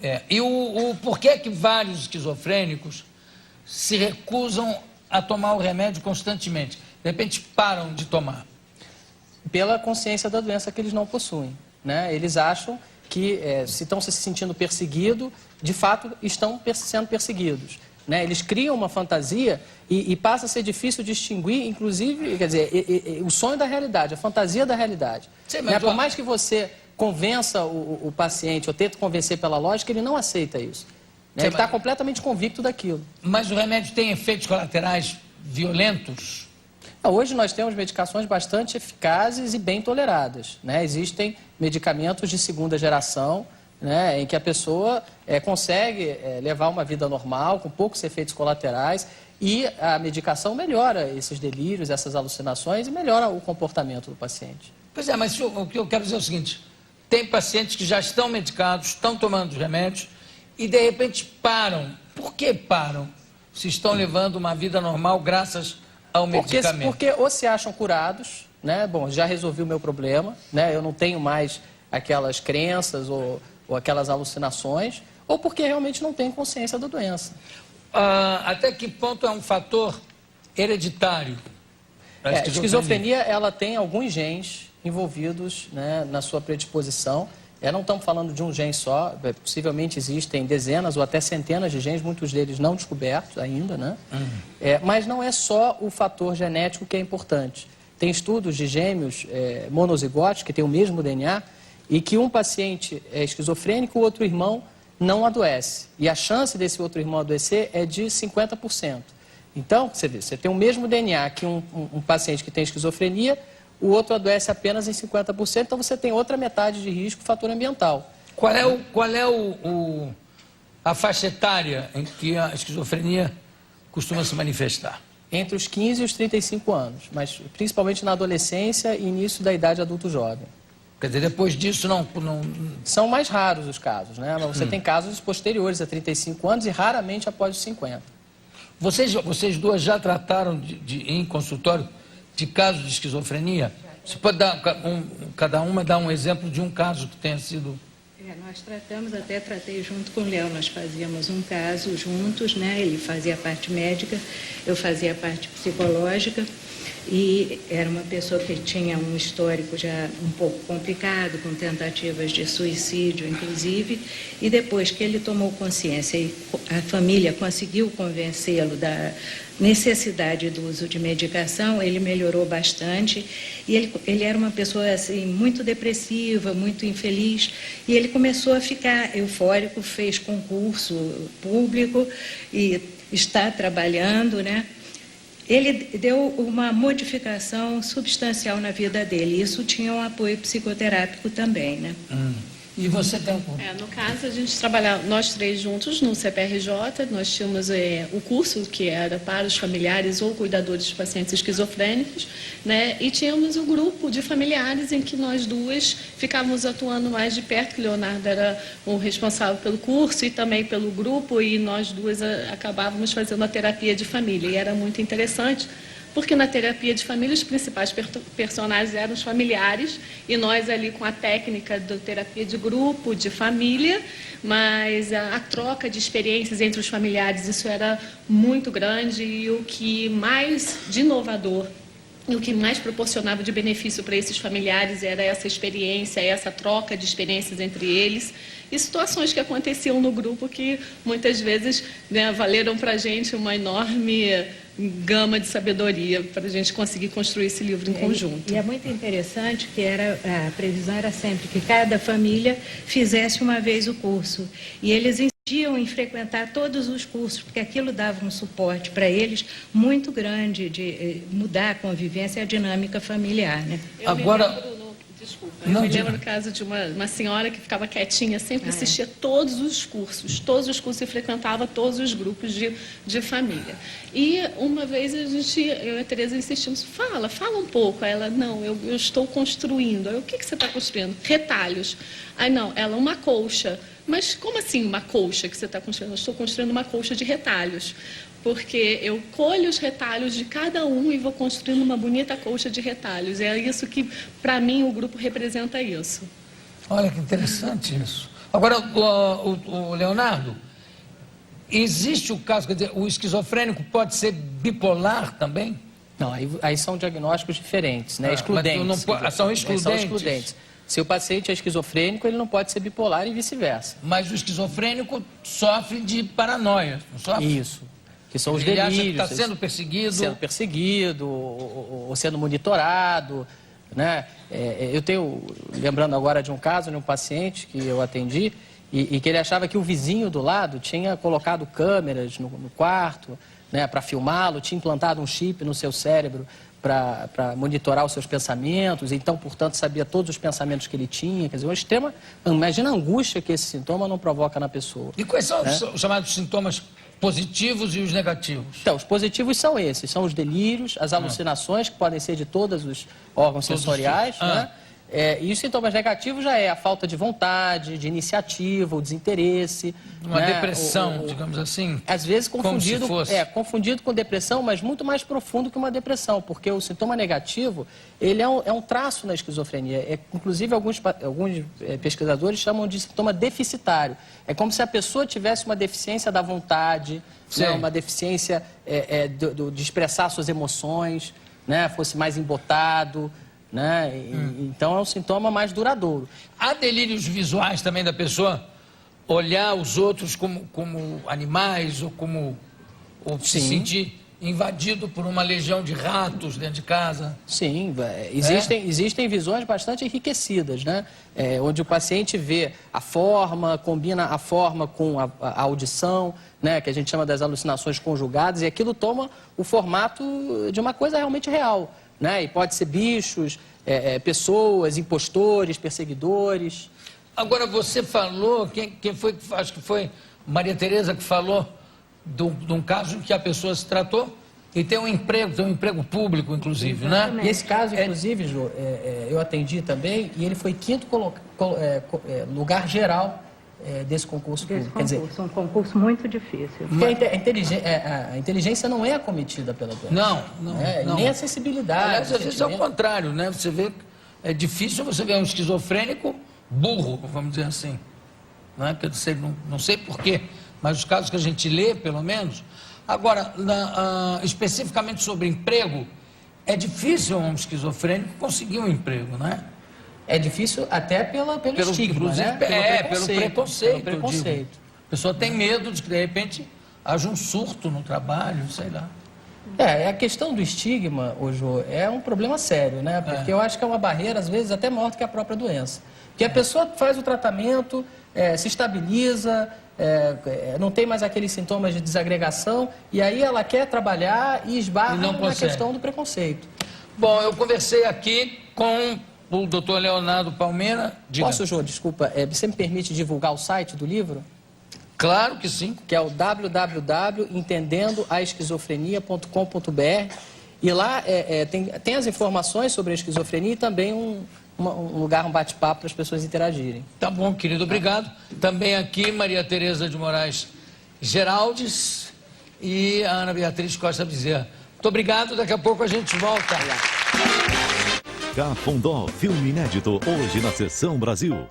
E por que que vários esquizofrênicos se recusam a tomar o remédio constantemente? De repente param de tomar. Pela consciência da doença que eles não possuem, né? Eles acham que se estão se sentindo perseguidos, de fato estão sendo perseguidos, né? Eles criam uma fantasia e passa a ser difícil distinguir, inclusive, quer dizer, o sonho da realidade, a fantasia da realidade. Sim, né? Por mais que você convença o paciente ou tente convencer pela lógica, ele não aceita isso. Né? Ele está completamente convicto daquilo. Mas o remédio tem efeitos colaterais violentos? Hoje nós temos medicações bastante eficazes e bem toleradas, né? Existem medicamentos de segunda geração, né, em que a pessoa consegue levar uma vida normal, com poucos efeitos colaterais, e a medicação melhora esses delírios, essas alucinações e melhora o comportamento do paciente. Pois é, mas o que eu quero dizer é o seguinte: tem pacientes que já estão medicados, estão tomando os remédios e de repente param. Por que param? Se estão levando uma vida normal graças ao medicamento. Porque ou se acham curados, né? Bom, já resolvi o meu problema, né? Eu não tenho mais aquelas crenças ou aquelas alucinações, ou porque realmente não tem consciência da doença. Até que ponto é um fator hereditário? A esquizofrenia, ela tem alguns genes envolvidos, né, na sua predisposição. Não estamos falando de um gene só, possivelmente existem dezenas ou até centenas de genes, muitos deles não descobertos ainda, né? Mas não é só o fator genético que é importante. Tem estudos de gêmeos monozigóticos que têm o mesmo DNA e que um paciente é esquizofrênico, o outro irmão não adoece. E a chance desse outro irmão adoecer é de 50%. Então, você vê, você tem o mesmo DNA que um paciente que tem esquizofrenia, o outro adoece apenas em 50%, então você tem outra metade de risco, fator ambiental. Qual é a faixa etária em que a esquizofrenia costuma se manifestar? Entre os 15 e os 35 anos, mas principalmente na adolescência e início da idade adulto-jovem. Quer dizer, depois disso não... São mais raros os casos, né? Mas você tem casos posteriores a 35 anos e raramente após os 50. Vocês duas já trataram em consultório de casos de esquizofrenia? Você pode dar, cada uma dar um exemplo de um caso que tenha sido... Nós tratamos, até tratei junto com o Léo, nós fazíamos um caso juntos, né? Ele fazia a parte médica, eu fazia a parte psicológica, e era uma pessoa que tinha um histórico já um pouco complicado, com tentativas de suicídio, inclusive, e depois que ele tomou consciência e a família conseguiu convencê-lo da necessidade do uso de medicação, ele melhorou bastante, e ele era uma pessoa assim, muito depressiva, muito infeliz, e ele começou a ficar eufórico, fez concurso público e está trabalhando, né? Ele deu uma modificação substancial na vida dele. Isso tinha um apoio psicoterápico também, né? E você tem... No caso, a gente trabalhava, nós três juntos, no CPRJ, nós tínhamos o curso que era para os familiares ou cuidadores de pacientes esquizofrênicos, né? E tínhamos o grupo de familiares em que nós duas ficávamos atuando mais de perto, que o Leonardo era o responsável pelo curso e também pelo grupo, e nós duas acabávamos fazendo a terapia de família. E era muito interessante, porque na terapia de família os principais personagens eram os familiares e nós ali com a técnica da terapia de grupo, de família, mas a troca de experiências entre os familiares, isso era muito grande, e o que mais de inovador e o que mais proporcionava de benefício para esses familiares era essa experiência, essa troca de experiências entre eles, e situações que aconteciam no grupo que muitas vezes, né, valeram para a gente uma enorme gama de sabedoria para a gente conseguir construir esse livro em conjunto. E é muito interessante que a previsão era sempre que cada família fizesse uma vez o curso, e eles insistiam em frequentar todos os cursos, porque aquilo dava um suporte para eles muito grande de mudar a convivência e a dinâmica familiar, né? Eu me lembro no caso de uma senhora que ficava quietinha, sempre assistia todos os cursos e frequentava todos os grupos de família. E uma vez eu e a Tereza insistimos, fala um pouco. Aí ela, não, eu estou construindo. Aí, o que você está construindo? Retalhos. Aí não, ela, uma colcha. Mas como assim uma colcha que você está construindo? Eu estou construindo uma colcha de retalhos, porque eu colho os retalhos de cada um e vou construindo uma bonita colcha de retalhos. É isso que, para mim, o grupo representa isso. Olha que interessante isso. Agora, o Leonardo, existe o caso, quer dizer, o esquizofrênico pode ser bipolar também? Não, aí são diagnósticos diferentes, né? Mas Excludentes. são excludentes. São excludentes. Se o paciente é esquizofrênico, ele não pode ser bipolar e vice-versa. Mas o esquizofrênico sofre de paranoia, não sofre? Isso. Que são os Ele delírios. acha que está sendo perseguido. Sendo perseguido, ou sendo monitorado, né? Eu tenho, lembrando agora de um caso de um paciente que eu atendi, e que ele achava que o vizinho do lado tinha colocado câmeras no quarto, né, para filmá-lo, tinha implantado um chip no seu cérebro para monitorar os seus pensamentos, então, portanto, sabia todos os pensamentos que ele tinha. Quer dizer, uma extrema... Imagina a angústia que esse sintoma não provoca na pessoa. E quais são né? os chamados sintomas positivos e os negativos? Então, os positivos são esses, são os delírios, as alucinações, que podem ser de todos os órgãos sensoriais, né? E os sintomas negativos já é a falta de vontade, de iniciativa, o desinteresse. Uma né? depressão, digamos assim. Às vezes confundido, como se fosse. Confundido com depressão, mas muito mais profundo que uma depressão, porque o sintoma negativo, ele é um traço na esquizofrenia. Inclusive, alguns pesquisadores chamam de sintoma deficitário. É como se a pessoa tivesse uma deficiência da vontade, né? Uma deficiência de expressar suas emoções, né? Fosse mais embotado. Né? Então é um sintoma mais duradouro. Há delírios visuais também da pessoa olhar os outros como animais ou se sentir invadido por uma legião de ratos dentro de casa? Sim, existem visões bastante enriquecidas, né? Onde o paciente vê a forma, combina a forma com a audição, né? Que a gente chama das alucinações conjugadas, e aquilo toma o formato de uma coisa realmente real. Né? E pode ser bichos, pessoas, impostores, perseguidores. Agora, você falou, quem foi, acho que foi Maria Tereza que falou de um caso em que a pessoa se tratou e tem um emprego público, inclusive, né? E esse caso, inclusive, Jô, eu atendi também, e ele foi quinto lugar geral desse concurso público. Quer dizer, um concurso muito difícil. Porque a inteligência não é acometida pela doença. Não. Nem a sensibilidade. Aliás, às vezes é o contrário, né? Você vê, é difícil você ver um esquizofrênico burro, vamos dizer assim. Não é? Que eu não sei porquê, mas os casos que a gente lê, pelo menos. Agora, especificamente sobre emprego, é difícil um esquizofrênico conseguir um emprego, né? É difícil até pelo estigma, né? Pelo preconceito. A pessoa tem medo de que, de repente, haja um surto no trabalho, sei lá. A questão do estigma, Jô, é um problema sério, né? Porque eu acho que é uma barreira, às vezes, até maior do que a própria doença. Porque a pessoa faz o tratamento, se estabiliza, não tem mais aqueles sintomas de desagregação, e aí ela quer trabalhar e esbarra na questão do preconceito. Bom, eu conversei aqui com o doutor Leonardo Palmeira. Posso, Jô, desculpa, você me permite divulgar o site do livro? Claro que sim. Que é o www.entendendoaesquizofrenia.com.br, e lá tem as informações sobre a esquizofrenia e também um lugar, um bate-papo para as pessoas interagirem. Tá bom, querido, obrigado. Também aqui Maria Tereza de Moraes Geraldes e a Ana Beatriz Costa Bezerra. Muito obrigado, daqui a pouco a gente volta. Cafundó, filme inédito, hoje na Sessão Brasil.